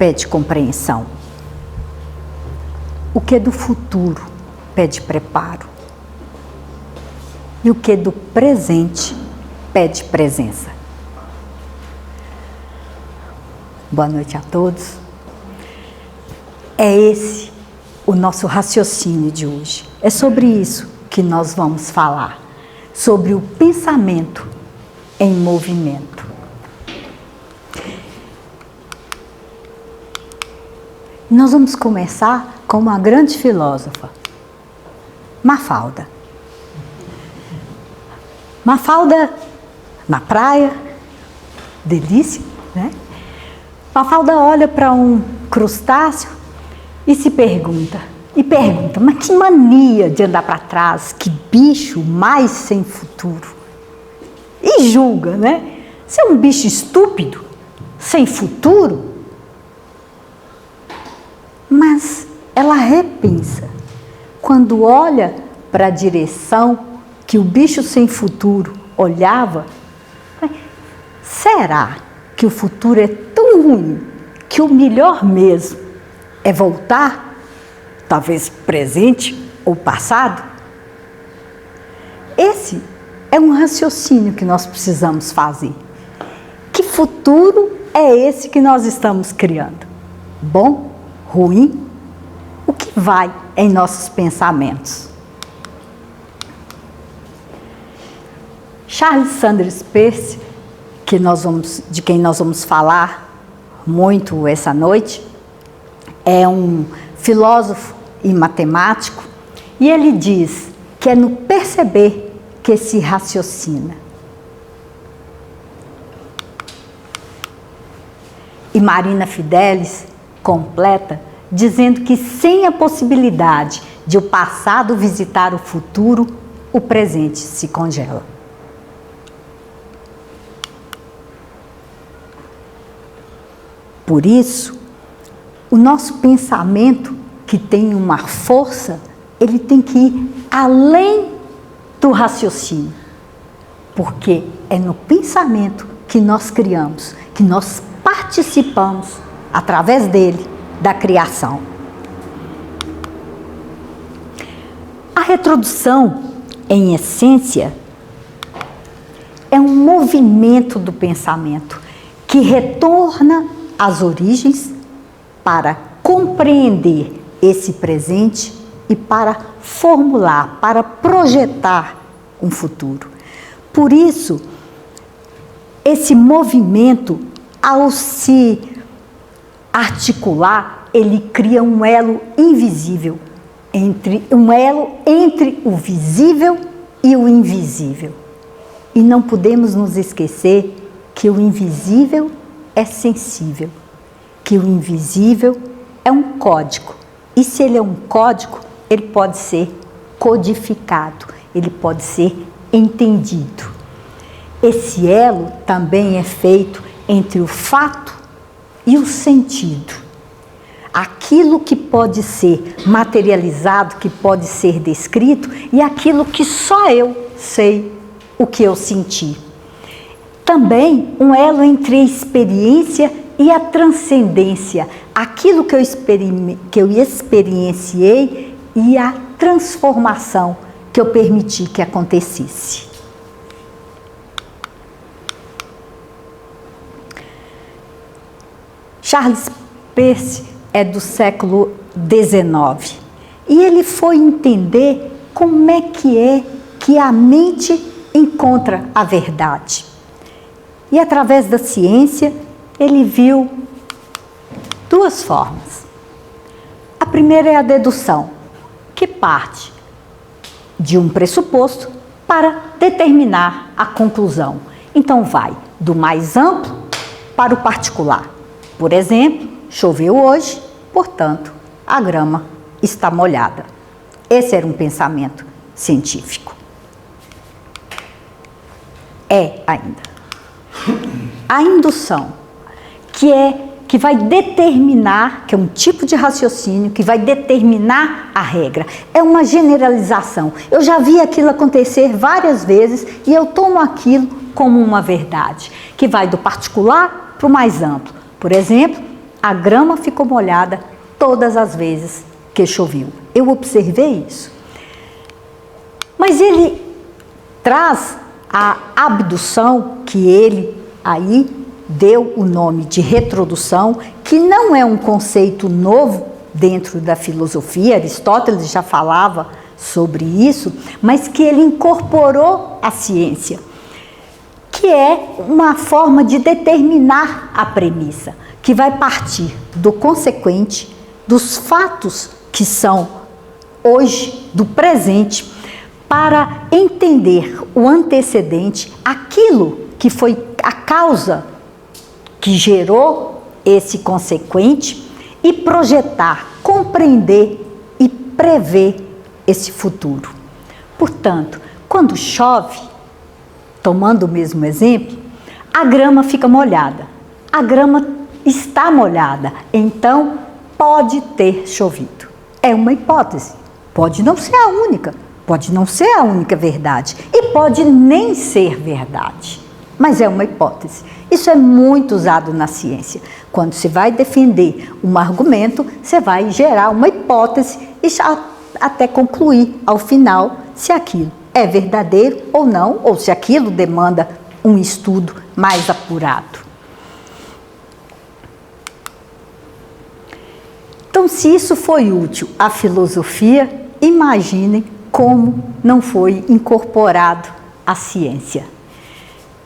pede compreensão. O que é do futuro pede preparo. E o que é do presente pede presença. Boa noite a todos. É esse o nosso raciocínio de hoje. É sobre isso que nós vamos falar. Sobre o pensamento em movimento. Nós vamos começar com uma grande filósofa, Mafalda. Mafalda na praia, delícia, né? Mafalda olha para um crustáceo e se pergunta, mas que mania de andar para trás, que bicho mais sem futuro. E julga, né? Você é um bicho estúpido, sem futuro. Mas ela repensa, quando olha para a direção que o bicho sem futuro olhava, será que o futuro é tão ruim que o melhor mesmo é voltar, talvez presente ou passado? Esse é um raciocínio que nós precisamos fazer. Que futuro é esse que nós estamos criando? Bom? Ruim? O que vai em nossos pensamentos? Charles Sanders Peirce, de quem nós vamos falar muito essa noite, é um filósofo e matemático, e ele diz que é no perceber que se raciocina. E Marina Fidelis completa dizendo que sem a possibilidade de o passado visitar o futuro, o presente se congela. Por isso, o nosso pensamento, que tem uma força, ele tem que ir além do raciocínio. Porque é no pensamento que nós criamos, que nós participamos, através dele, da criação. A retrodução, em essência, é um movimento do pensamento que retorna às origens para compreender esse presente e para formular, para projetar um futuro. Por isso, esse movimento, ao se articular, ele cria um elo invisível, entre o visível e o invisível. E não podemos nos esquecer que o invisível é sensível, que o invisível é um código. E se ele é um código, ele pode ser codificado, ele pode ser entendido. Esse elo também é feito entre o fato e o sentido. Aquilo que pode ser materializado, que pode ser descrito, e aquilo que só eu sei o que eu senti. Também um elo entre a experiência e a transcendência. Aquilo que eu experienciei e a transformação que eu permiti que acontecesse. Charles Peirce é do século XIX e ele foi entender como é que a mente encontra a verdade. E através da ciência, ele viu duas formas. A primeira é a dedução, que parte de um pressuposto para determinar a conclusão. Então vai do mais amplo para o particular. Por exemplo, choveu hoje, portanto, a grama está molhada. Esse era um pensamento científico. É ainda. A indução, que vai determinar, que é um tipo de raciocínio que vai determinar a regra. É uma generalização. Eu já vi aquilo acontecer várias vezes e eu tomo aquilo como uma verdade, que vai do particular para o mais amplo. Por exemplo, a grama ficou molhada todas as vezes que choveu. Eu observei isso. Mas ele traz a abdução, que ele aí deu o nome de retrodução, que não é um conceito novo dentro da filosofia. Aristóteles já falava sobre isso, mas que ele incorporou à ciência, que é uma forma de determinar a premissa, que vai partir do consequente, dos fatos que são hoje, do presente, para entender o antecedente, aquilo que foi a causa que gerou esse consequente, e projetar, compreender e prever esse futuro. Portanto, quando chove, tomando o mesmo exemplo, a grama fica molhada. A grama está molhada, então pode ter chovido. É uma hipótese. Pode não ser a única, pode não ser a única verdade e pode nem ser verdade, mas é uma hipótese. Isso é muito usado na ciência. Quando você vai defender um argumento, você vai gerar uma hipótese e até concluir ao final se aquilo é verdadeiro ou não, ou se aquilo demanda um estudo mais apurado. Então, se isso foi útil à filosofia, imaginem como não foi incorporado à ciência.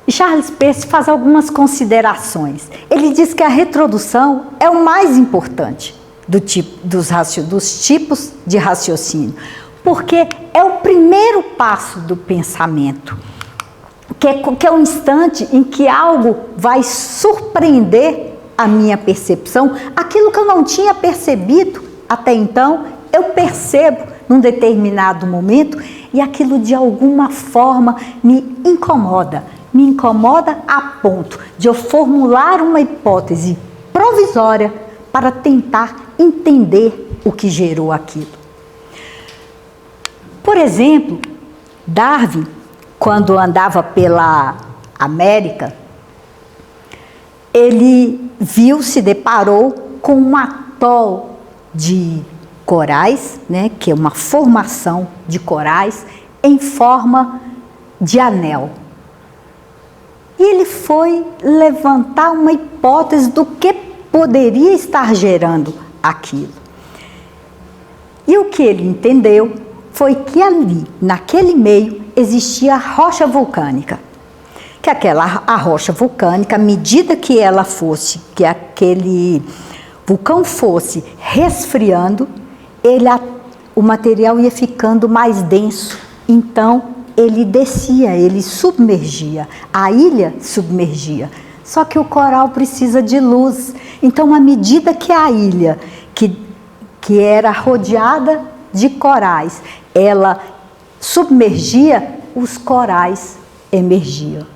Charles Peirce faz algumas considerações. Ele diz que a retrodução é o mais importante dos tipos de raciocínio, porque é o primeiro passo do pensamento, que é um instante em que algo vai surpreender a minha percepção, aquilo que eu não tinha percebido até então, eu percebo num determinado momento e aquilo de alguma forma me incomoda a ponto de eu formular uma hipótese provisória para tentar entender o que gerou aquilo. Por exemplo, Darwin, quando andava pela América, ele se deparou com um atol de corais, né, que é uma formação de corais em forma de anel. E ele foi levantar uma hipótese do que poderia estar gerando aquilo. E o que ele entendeu foi que ali, naquele meio, existia rocha vulcânica. Que a rocha vulcânica, à medida que ela fosse, que aquele vulcão fosse resfriando, o material ia ficando mais denso. Então, ele descia, ele submergia, a ilha submergia. Só que o coral precisa de luz. Então, à medida que a ilha, que era rodeada de corais, ela submergia, os corais emergiam.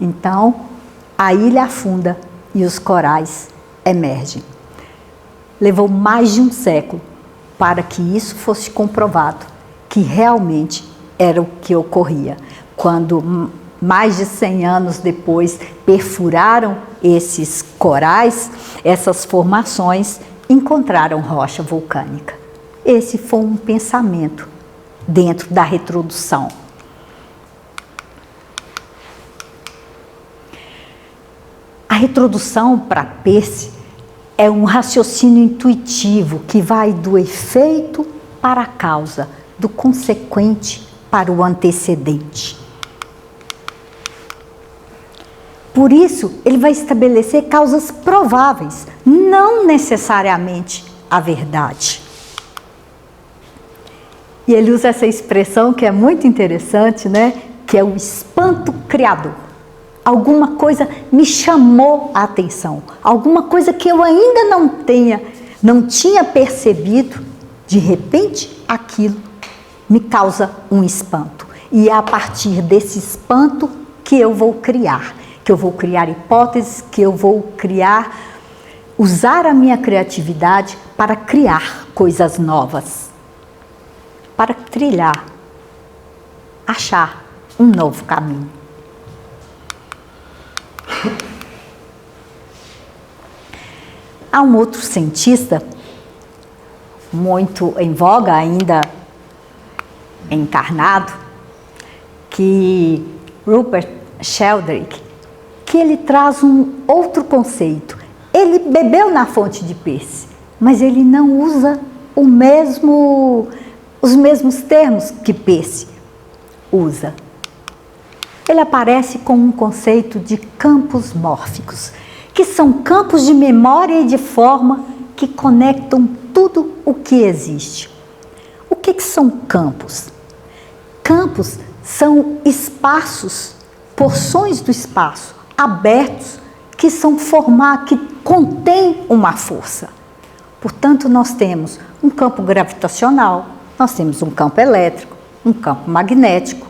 Então, a ilha afunda e os corais emergem. Levou mais de um século para que isso fosse comprovado, que realmente era o que ocorria. Quando, mais de 100 anos depois, perfuraram esses corais, essas formações, encontraram rocha vulcânica. Esse foi um pensamento dentro da retrodução. A retrodução, para Peirce, é um raciocínio intuitivo que vai do efeito para a causa, do consequente para o antecedente. Por isso, ele vai estabelecer causas prováveis, não necessariamente a verdade. E ele usa essa expressão que é muito interessante, né? Que é o espanto criador. Alguma coisa me chamou a atenção, alguma coisa que eu ainda não tinha percebido, de repente aquilo me causa um espanto. E é a partir desse espanto que eu vou criar hipóteses, que eu vou usar a minha criatividade para criar coisas novas, para achar um novo caminho. Há um outro cientista, muito em voga, ainda encarnado, que Rupert Sheldrake, que ele traz um outro conceito. Ele bebeu na fonte de Percy, mas ele não usa os mesmos termos que Percy usa. Ele aparece com um conceito de campos mórficos, que são campos de memória e de forma que conectam tudo o que existe. O que são campos? Campos são espaços, porções do espaço abertos que contêm uma força. Portanto, nós temos um campo gravitacional, nós temos um campo elétrico, um campo magnético,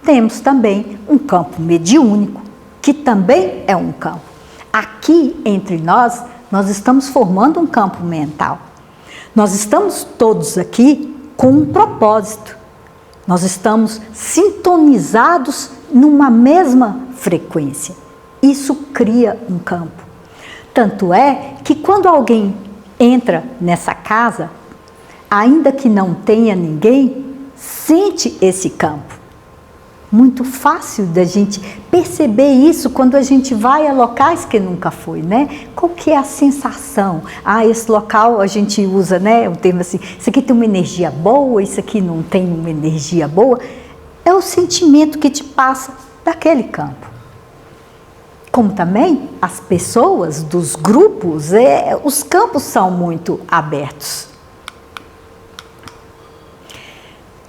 temos também um campo mediúnico, que também é um campo. Aqui, entre nós estamos formando um campo mental. Nós estamos todos aqui com um propósito. Nós estamos sintonizados numa mesma frequência. Isso cria um campo. Tanto é que quando alguém entra nessa casa, ainda que não tenha ninguém, sente esse campo. Muito fácil da gente perceber isso quando a gente vai a locais que nunca foi, né? Qual que é a sensação? Esse local a gente usa, né, um termo assim, isso aqui tem uma energia boa, isso aqui não tem uma energia boa. É o sentimento que te passa daquele campo. Como também as pessoas dos grupos, os campos são muito abertos.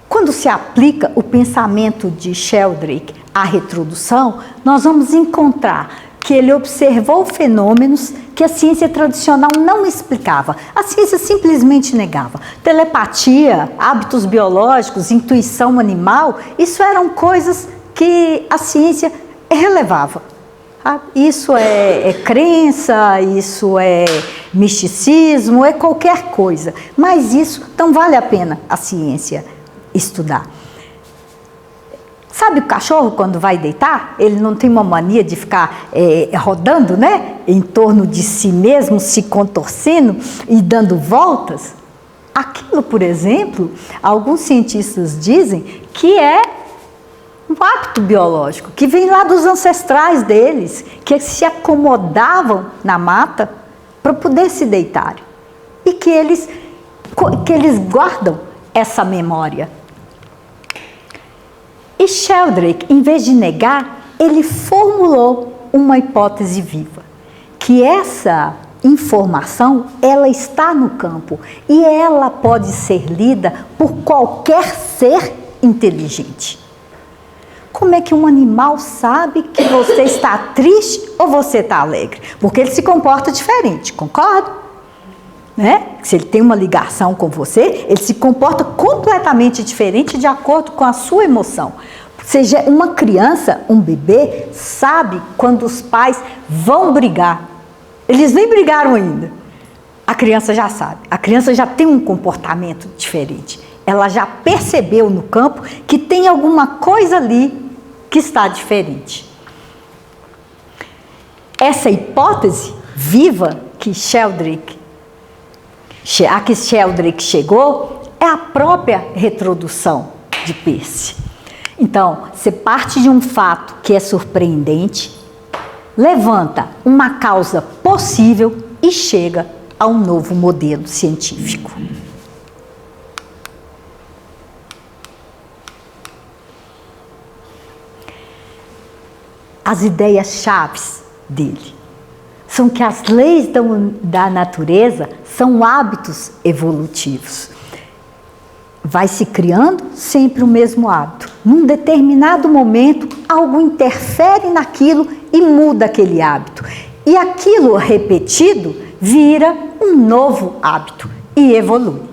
Quando se aplica o pensamento de Sheldrake à retrodução, nós vamos encontrar que ele observou fenômenos que a ciência tradicional não explicava. A ciência simplesmente negava. Telepatia, hábitos biológicos, intuição animal, isso eram coisas que a ciência relevava. Isso é crença, isso é misticismo, é qualquer coisa. Mas isso não vale a pena a ciência estudar. Sabe o cachorro quando vai deitar? Ele não tem uma mania de ficar rodando, né, em torno de si mesmo, se contorcendo e dando voltas? Aquilo, por exemplo, alguns cientistas dizem que é um hábito biológico, que vem lá dos ancestrais deles, que se acomodavam na mata para poder se deitar. E que eles guardam essa memória. E Sheldrake, em vez de negar, ele formulou uma hipótese viva, que essa informação, ela está no campo e ela pode ser lida por qualquer ser inteligente. Como é que um animal sabe que você está triste ou você está alegre? Porque ele se comporta diferente, concorda? Né? Se ele tem uma ligação com você, ele se comporta completamente diferente de acordo com a sua emoção. Seja uma criança, um bebê, sabe quando os pais vão brigar. Eles nem brigaram ainda. A criança já sabe. A criança já tem um comportamento diferente. Ela já percebeu no campo que tem alguma coisa ali que está diferente. Essa hipótese viva que Sheldrake chegou é a própria retrodução de Percy. Então, você parte de um fato que é surpreendente, levanta uma causa possível e chega a um novo modelo científico. As ideias-chave dele são que as leis da natureza são hábitos evolutivos. Vai se criando sempre o mesmo hábito. Num determinado momento, algo interfere naquilo e muda aquele hábito. E aquilo repetido vira um novo hábito e evolui.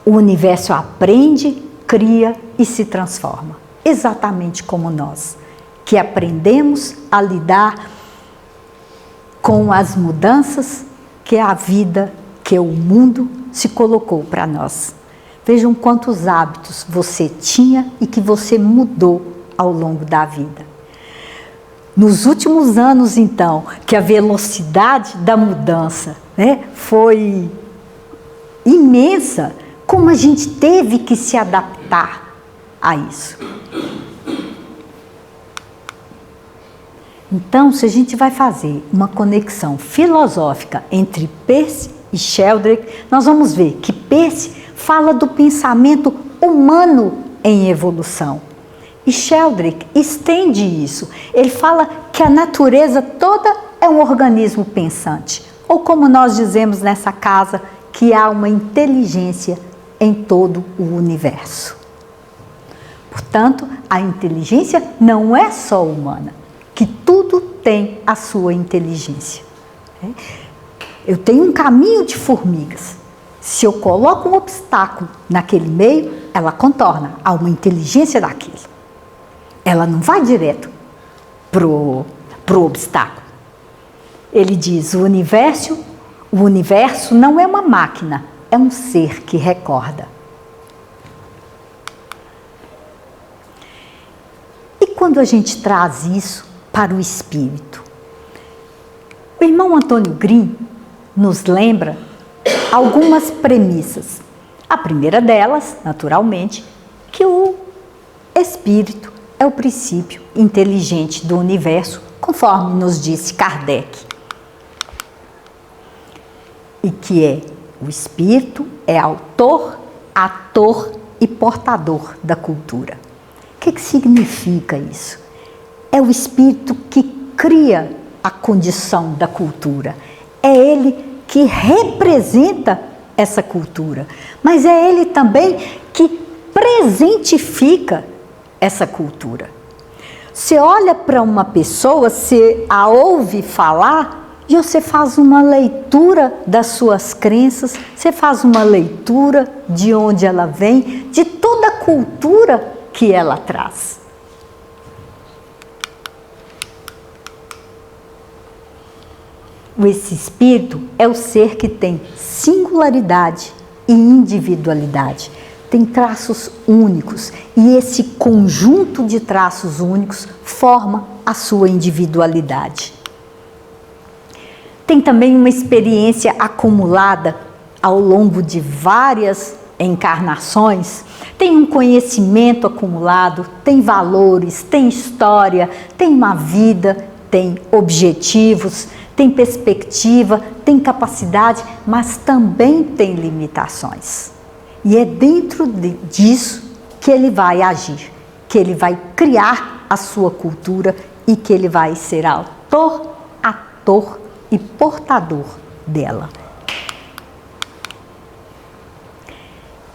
O universo aprende, cria e se transforma, exatamente como nós, que aprendemos a lidar com as mudanças que a vida, que o mundo se colocou para nós. Vejam quantos hábitos você tinha e que você mudou ao longo da vida. nos últimos anos, então, que a velocidade da mudança, né, foi imensa, como a gente teve que se adaptar a isso. Então, se a gente vai fazer uma conexão filosófica entre Peirce e Sheldrake, nós vamos ver que Peirce fala do pensamento humano em evolução. E Sheldrake estende isso. Ele fala que a natureza toda é um organismo pensante. Ou como nós dizemos nessa casa, que há uma inteligência em todo o universo. Portanto, a inteligência não é só humana, que tudo tem a sua inteligência. Eu tenho um caminho de formigas. Se eu coloco um obstáculo naquele meio, ela contorna. Há uma inteligência daquilo. Ela não vai direto pro obstáculo. Ele diz, o universo não é uma máquina, é um ser que recorda. E quando a gente traz isso para o espírito? O irmão Antônio Green nos lembra algumas premissas. A primeira delas, naturalmente, que o espírito é o princípio inteligente do universo, conforme nos disse Kardec. E que o espírito é autor, ator e portador da cultura. O que significa isso? É o espírito que cria a condição da cultura. É ele que representa essa cultura. Mas é ele também que presentifica essa cultura. Você olha para uma pessoa, você a ouve falar e você faz uma leitura das suas crenças, você faz uma leitura de onde ela vem, de toda a cultura que ela traz. Esse espírito é o ser que tem singularidade e individualidade. Tem traços únicos e esse conjunto de traços únicos forma a sua individualidade. Tem também uma experiência acumulada ao longo de várias encarnações, tem um conhecimento acumulado, tem valores, tem história, tem uma vida, tem objetivos, tem perspectiva, tem capacidade, mas também tem limitações. E é dentro disso que ele vai agir, que ele vai criar a sua cultura e que ele vai ser autor, ator e portador dela.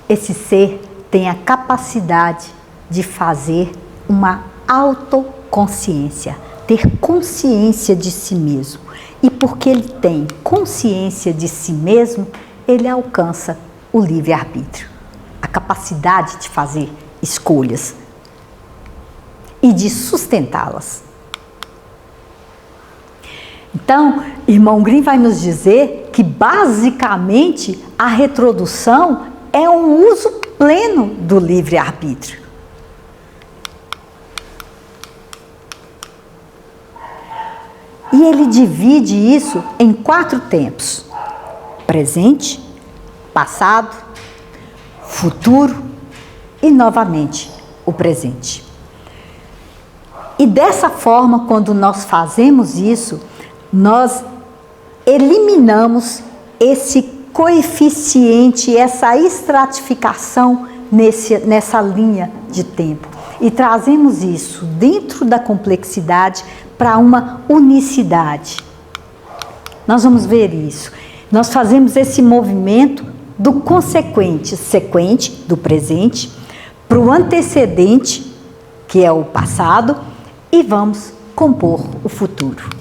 Esse ser tem a capacidade de fazer uma autoconsciência, ter consciência de si mesmo. E porque ele tem consciência de si mesmo, ele alcança o livre-arbítrio, a capacidade de fazer escolhas e de sustentá-las. Então, irmão Green vai nos dizer que, basicamente, a retrodução é um uso pleno do livre-arbítrio. E ele divide isso em 4 tempos: presente, passado, futuro e, novamente, o presente. E dessa forma, quando nós fazemos isso, nós eliminamos esse coeficiente, essa estratificação nessa linha de tempo. E trazemos isso dentro da complexidade para uma unicidade. Nós vamos ver isso. Nós fazemos esse movimento do consequente, sequente, do presente, para o antecedente, que é o passado, e vamos compor o futuro.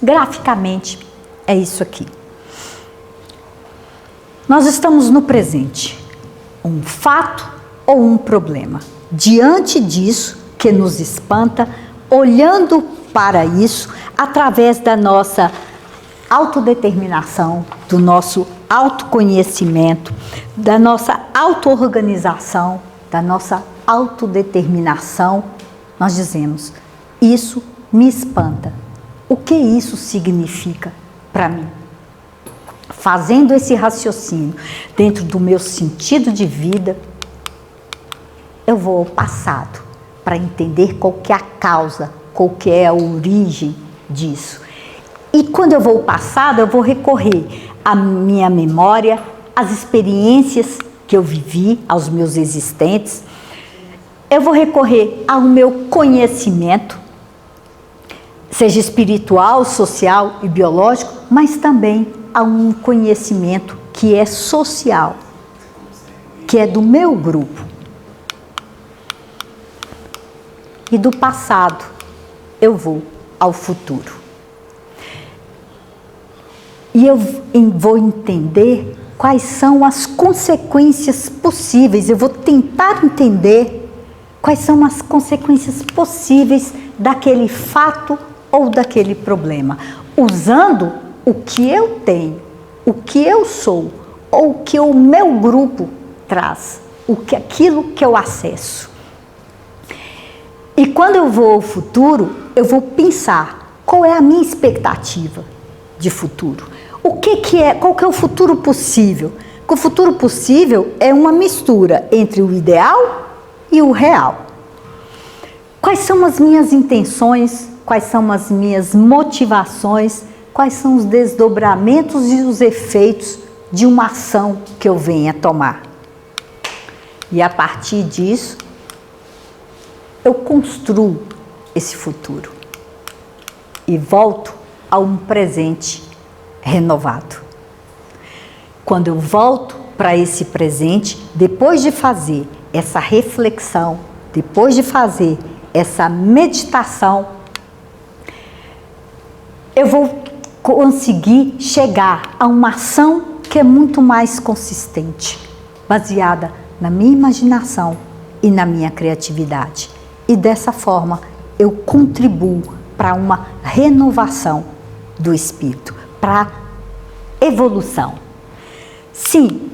Graficamente, é isso aqui. Nós estamos no presente, um fato ou um problema. Diante disso, que nos espanta, olhando para isso, através da nossa autodeterminação, do nosso autoconhecimento, da nossa auto-organização, da nossa autodeterminação, nós dizemos, isso me espanta. O que isso significa para mim? Fazendo esse raciocínio dentro do meu sentido de vida, eu vou ao passado para entender qual que é a causa, qual que é a origem disso. E quando eu vou ao passado, eu vou recorrer à minha memória, às experiências que eu vivi, aos meus existentes. Eu vou recorrer ao meu conhecimento, seja espiritual, social e biológico, mas também a um conhecimento que é social, que é do meu grupo. E do passado, eu vou ao futuro. E eu vou entender quais são as consequências possíveis. Eu vou tentar entender quais são as consequências possíveis daquele fato ou daquele problema, usando o que eu tenho, o que eu sou, ou o que o meu grupo traz, aquilo que eu acesso. E quando eu vou ao futuro, eu vou pensar qual é a minha expectativa de futuro. Qual que é o futuro possível? O futuro possível é uma mistura entre o ideal e o real. Quais são as minhas intenções? Quais são as minhas motivações? Quais são os desdobramentos e os efeitos de uma ação que eu venha tomar? E a partir disso, eu construo esse futuro e volto a um presente renovado. Quando eu volto para esse presente, depois de fazer essa reflexão, depois de fazer essa meditação, eu vou conseguir chegar a uma ação que é muito mais consistente, baseada na minha imaginação e na minha criatividade. E dessa forma eu contribuo para uma renovação do espírito, para evolução. Sim,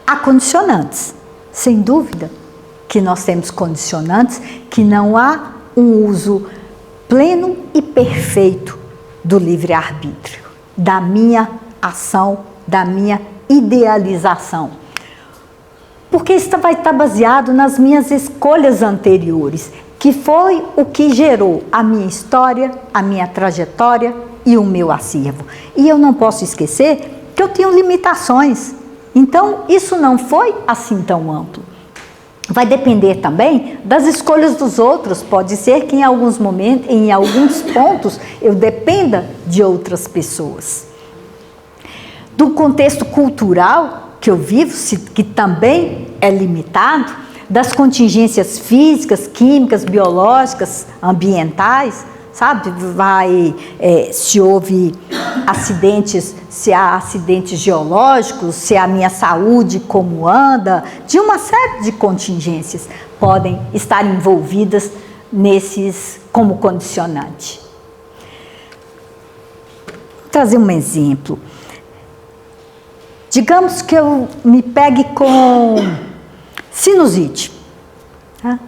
há condicionantes, sem dúvida que nós temos condicionantes, que não há um uso pleno e perfeito do livre-arbítrio, da minha ação, da minha idealização. Porque isso vai estar baseado nas minhas escolhas anteriores, que foi o que gerou a minha história, a minha trajetória e o meu acervo. E eu não posso esquecer que eu tenho limitações. Então, isso não foi assim tão amplo. Vai depender também das escolhas dos outros. Pode ser que em alguns momentos, em alguns pontos, eu dependa de outras pessoas. Do contexto cultural que eu vivo, que também é limitado, das contingências físicas, químicas, biológicas, ambientais, sabe? Se houve acidentes, se há acidentes geológicos, se a minha saúde como anda, de uma série de contingências podem estar envolvidas nesses como condicionante. Vou trazer um exemplo. Digamos que eu me pegue com sinusite. Tá?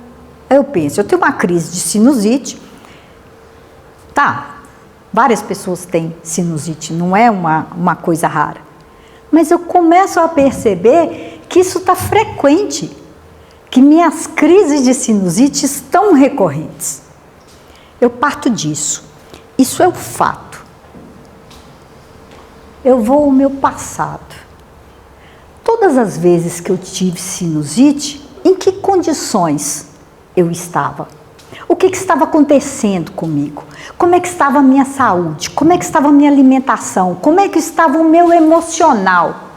Eu penso, eu tenho uma crise de sinusite. Tá, várias pessoas têm sinusite, não é uma coisa rara. Mas eu começo a perceber que isso está frequente, que minhas crises de sinusite estão recorrentes. Eu parto disso. Isso é o fato. Eu vou ao meu passado. Todas as vezes que eu tive sinusite, em que condições eu estava? O que estava acontecendo comigo? Como é que estava a minha saúde? Como é que estava a minha alimentação? Como é que estava o meu emocional?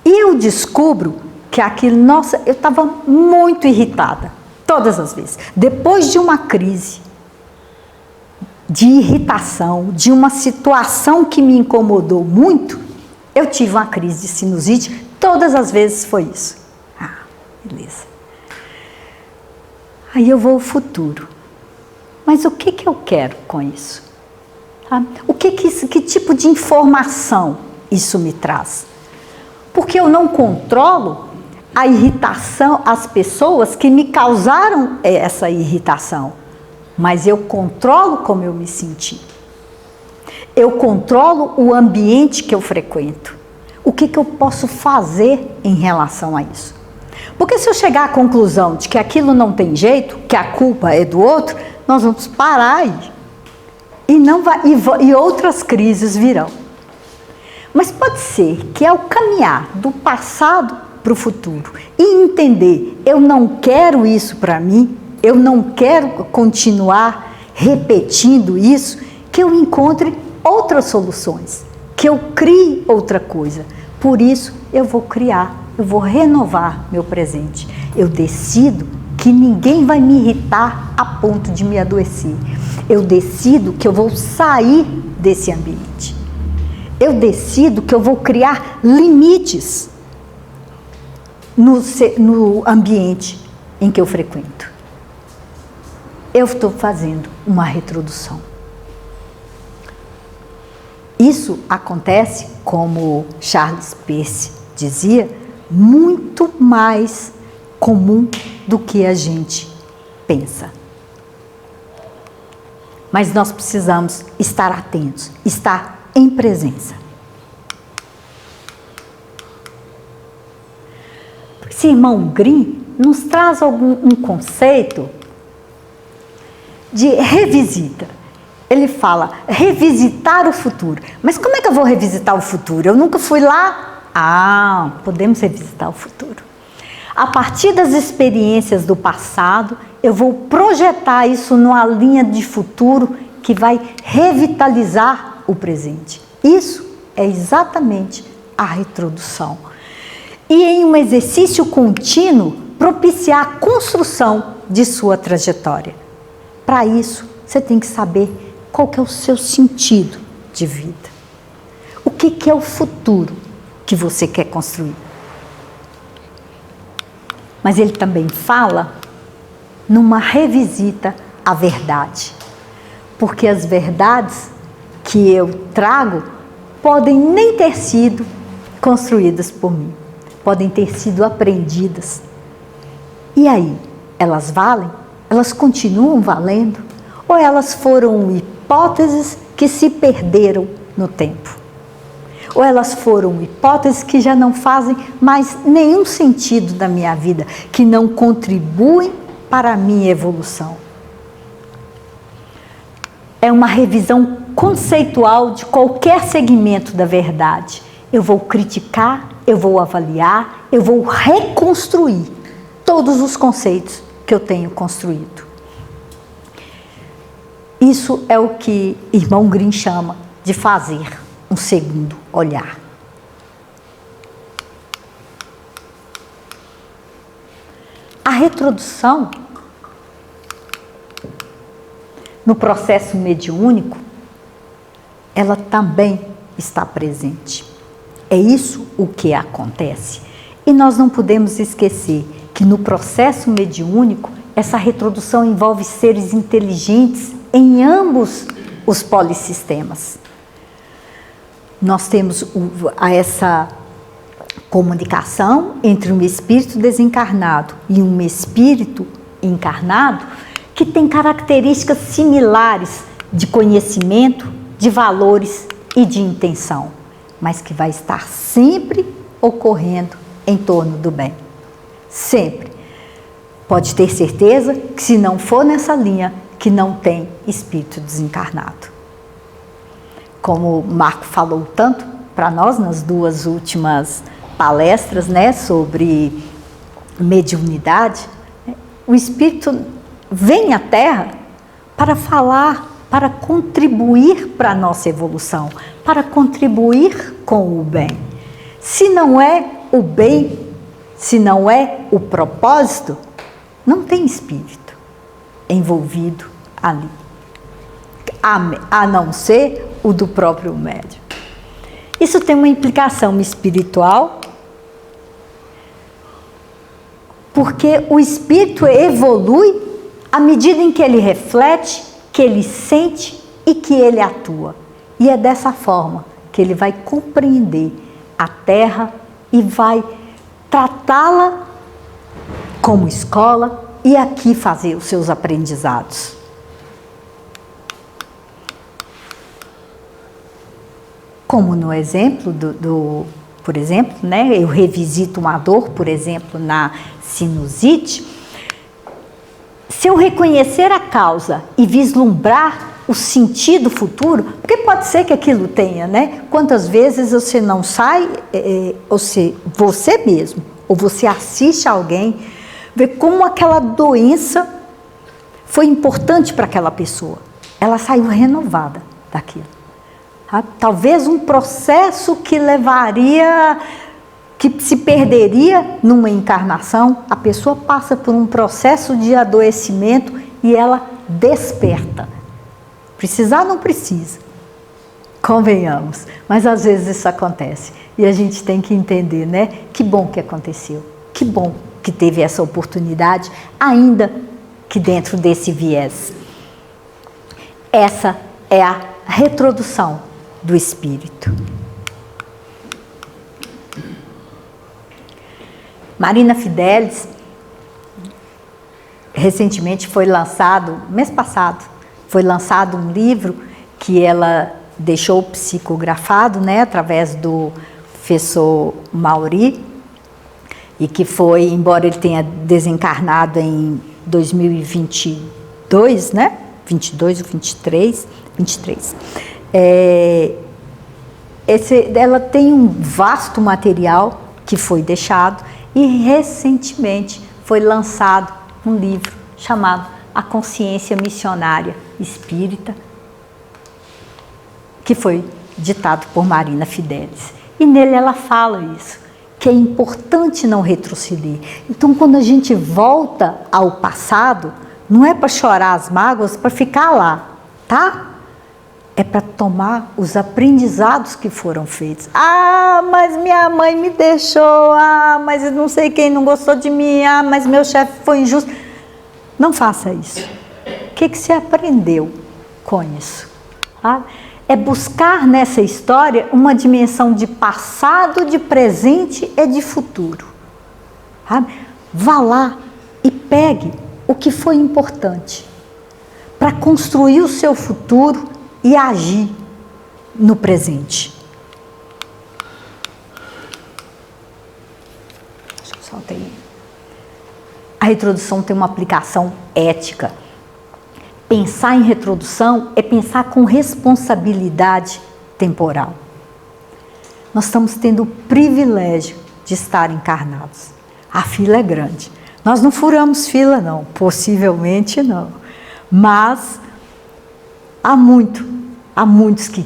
E eu descubro que eu estava muito irritada, todas as vezes. Depois de uma crise, de irritação, de uma situação que me incomodou muito, eu tive uma crise de sinusite, todas as vezes foi isso. Ah, beleza. Aí eu vou ao futuro. Mas o que eu quero com isso? Tá? Que tipo de informação isso me traz? Porque eu não controlo a irritação, as pessoas que me causaram essa irritação, mas eu controlo como eu me senti. Eu controlo o ambiente que eu frequento. O que eu posso fazer em relação a isso? Porque se eu chegar à conclusão de que aquilo não tem jeito, que a culpa é do outro, nós vamos parar aí. E outras crises virão. Mas pode ser que ao caminhar do passado para o futuro e entender, eu não quero isso para mim, eu não quero continuar repetindo isso, que eu encontre outras soluções, que eu crie outra coisa. Por isso eu vou criar, eu vou renovar meu presente. Eu decido que ninguém vai me irritar a ponto de me adoecer. Eu decido que eu vou sair desse ambiente. Eu decido que eu vou criar limites no ambiente em que eu frequento. Eu estou fazendo uma retrodução. Isso acontece, como Charles Peirce dizia, muito mais comum do que a gente pensa. Mas nós precisamos estar atentos, estar em presença. Esse irmão Grimm nos traz um conceito de revisita. Ele fala, revisitar o futuro. Mas como é que eu vou revisitar o futuro? Eu nunca fui lá. Ah, podemos revisitar o futuro. A partir das experiências do passado, eu vou projetar isso numa linha de futuro que vai revitalizar o presente. Isso é exatamente a retrodução. E em um exercício contínuo, propiciar a construção de sua trajetória. Para isso, você tem que saber qual que é o seu sentido de vida. O que é o futuro que você quer construir? Mas ele também fala numa revisita à verdade. Porque as verdades que eu trago podem nem ter sido construídas por mim. Podem ter sido aprendidas. E aí, elas valem? Elas continuam valendo? Ou elas foram hipóteses que se perderam no tempo? Ou elas foram hipóteses que já não fazem mais nenhum sentido na minha vida, que não contribuem para a minha evolução? É uma revisão conceitual de qualquer segmento da verdade. Eu vou criticar, eu vou avaliar, eu vou reconstruir todos os conceitos que eu tenho construído. Isso é o que irmão Grimm chama de fazer um segundo olhar. A retrodução, no processo mediúnico, ela também está presente. É isso o que acontece. E nós não podemos esquecer que no processo mediúnico, essa retrodução envolve seres inteligentes em ambos os polissistemas. Nós temos essa comunicação entre um espírito desencarnado e um espírito encarnado que tem características similares de conhecimento, de valores e de intenção, mas que vai estar sempre ocorrendo em torno do bem. Sempre. Pode ter certeza que se não for nessa linha, que não tem espírito desencarnado. Como o Marco falou tanto para nós nas duas últimas palestras, né, sobre mediunidade, o espírito vem à Terra para falar, para contribuir para a nossa evolução, para contribuir com o bem. Se não é o bem, se não é o propósito, não tem espírito envolvido ali, a não ser o do próprio médium. Isso tem uma implicação espiritual, porque o espírito evolui à medida em que ele reflete, que ele sente e que ele atua. E é dessa forma que ele vai compreender a Terra e vai tratá-la como escola e aqui fazer os seus aprendizados. Como no exemplo por exemplo, né, eu revisito uma dor, por exemplo, na sinusite. Se eu reconhecer a causa e vislumbrar o sentido futuro, porque pode ser que aquilo tenha, né? Quantas vezes você não sai, você mesmo, ou você assiste alguém, vê como aquela doença foi importante para aquela pessoa. Ela saiu renovada daquilo. Talvez um processo que levaria, que se perderia numa encarnação, a pessoa passa por um processo de adoecimento e ela desperta. Precisar não precisa, convenhamos, mas às vezes isso acontece e a gente tem que entender, né? Que bom que aconteceu, que bom que teve essa oportunidade, ainda que dentro desse viés. Essa é a retrodução do espírito. Marina Fidelis, recentemente foi lançado, mês passado, foi lançado um livro que ela deixou psicografado, né, através do professor Mauri, e que foi, embora ele tenha desencarnado em 2022, né, 22 ou 23, ela tem um vasto material que foi deixado e recentemente foi lançado um livro chamado A Consciência Missionária Espírita, que foi ditado por Marina Fidelis. E nele ela fala isso, que é importante não retroceder. Então, quando a gente volta ao passado, não é para chorar as mágoas, para ficar lá, tá? É para tomar os aprendizados que foram feitos. Ah, mas minha mãe me deixou. Ah, mas não sei quem não gostou de mim. Ah, mas meu chefe foi injusto. Não faça isso. O que você aprendeu com isso? Ah, é buscar nessa história uma dimensão de passado, de presente e de futuro. Ah, vá lá e pegue o que foi importante para construir o seu futuro e agir no presente. Deixa eu soltar aí. A retrodução tem uma aplicação ética. Pensar em retrodução é pensar com responsabilidade temporal. Nós estamos tendo o privilégio de estar encarnados. A fila é grande. Nós não furamos fila, não. Possivelmente não. Mas há muitos que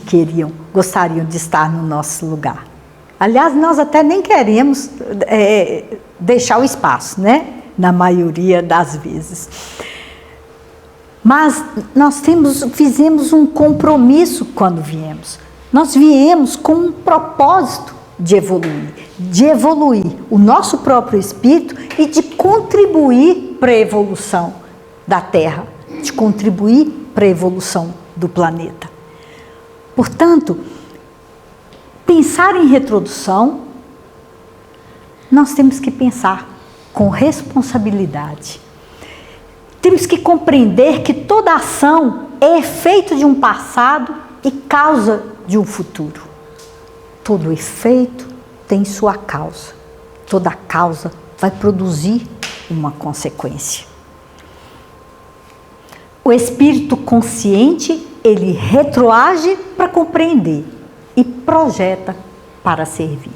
gostariam de estar no nosso lugar. Aliás, nós até nem queremos deixar o espaço, né? Na maioria das vezes. Mas nós fizemos um compromisso quando viemos. Nós viemos com um propósito de evoluir o nosso próprio espírito e de contribuir para a evolução da Terra, de contribuir para a evolução do planeta. Portanto, pensar em retrodução, nós temos que pensar com responsabilidade. Temos que compreender que toda ação é efeito de um passado e causa de um futuro. Todo efeito tem sua causa. Toda causa vai produzir uma consequência. O espírito consciente, ele retroage para compreender e projeta para servir.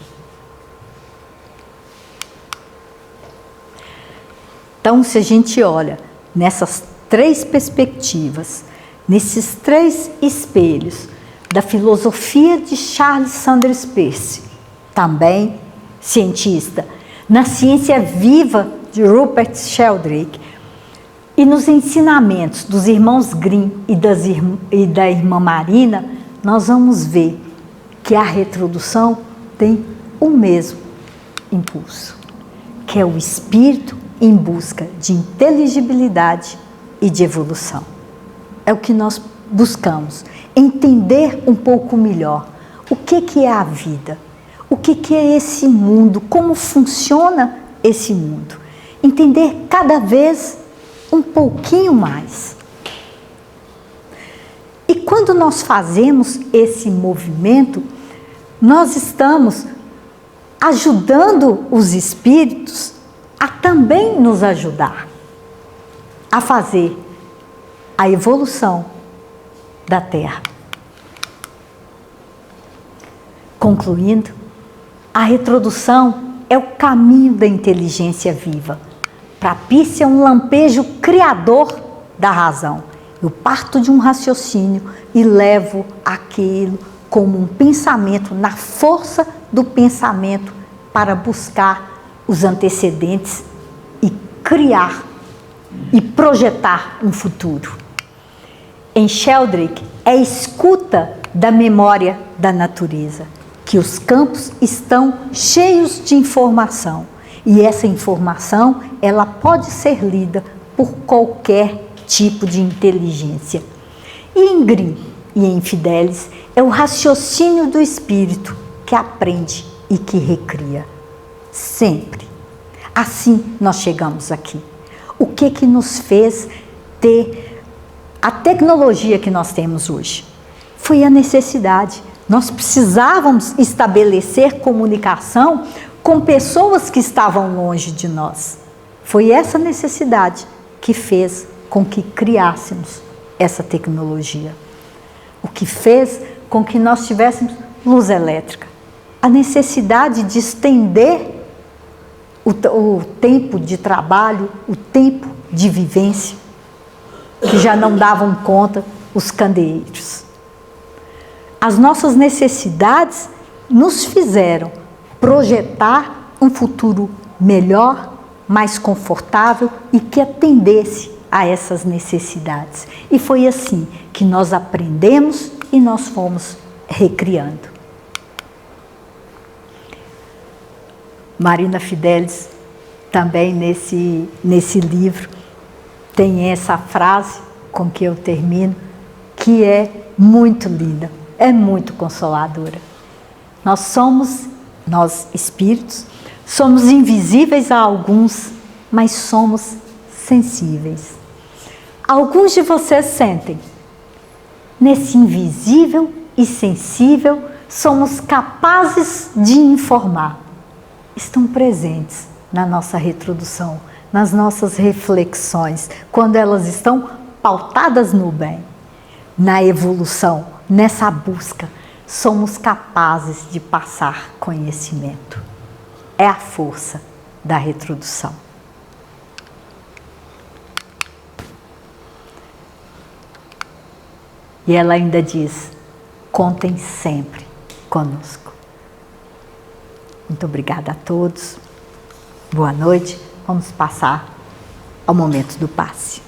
Então, se a gente olha nessas três perspectivas, nesses três espelhos da filosofia de Charles Sanders Peirce, também cientista, na ciência viva de Rupert Sheldrake e nos ensinamentos dos irmãos Grimm e da irmã Marina, nós vamos ver que a retrodução tem o mesmo impulso, que é o espírito em busca de inteligibilidade e de evolução. É o que nós buscamos, entender um pouco melhor o que é a vida, o que é esse mundo, como funciona esse mundo. Entender cada vez um pouquinho mais. E quando nós fazemos esse movimento, nós estamos ajudando os espíritos a também nos ajudar a fazer a evolução da Terra. Concluindo, a retrodução é o caminho da inteligência viva. Propícia um lampejo criador da razão. Eu parto de um raciocínio e levo aquilo como um pensamento, na força do pensamento, para buscar os antecedentes e criar e projetar um futuro. Em Sheldrake, é a escuta da memória da natureza, que os campos estão cheios de informação. E essa informação, ela pode ser lida por qualquer tipo de inteligência. E em Grimm e em Fidelis, é o raciocínio do espírito que aprende e que recria. Sempre. Assim nós chegamos aqui. O que nos fez ter a tecnologia que nós temos hoje? Foi a necessidade. Nós precisávamos estabelecer comunicação com pessoas que estavam longe de nós. Foi essa necessidade que fez com que criássemos essa tecnologia. O que fez com que nós tivéssemos luz elétrica. A necessidade de estender o tempo de trabalho, o tempo de vivência, que já não davam conta os candeeiros. As nossas necessidades nos fizeram projetar um futuro melhor, mais confortável e que atendesse a essas necessidades. E foi assim que nós aprendemos e nós fomos recriando. Marina Fidelis, também nesse livro, tem essa frase com que eu termino, que é muito linda, é muito consoladora. Nós espíritos, somos invisíveis a alguns, mas somos sensíveis. Alguns de vocês sentem. Nesse invisível e sensível, somos capazes de informar. Estão presentes na nossa retrodução, nas nossas reflexões, quando elas estão pautadas no bem, na evolução, nessa busca, somos capazes de passar conhecimento. É a força da retrodução. E ela ainda diz: contem sempre conosco. Muito obrigada a todos. Boa noite. Vamos passar ao momento do passe.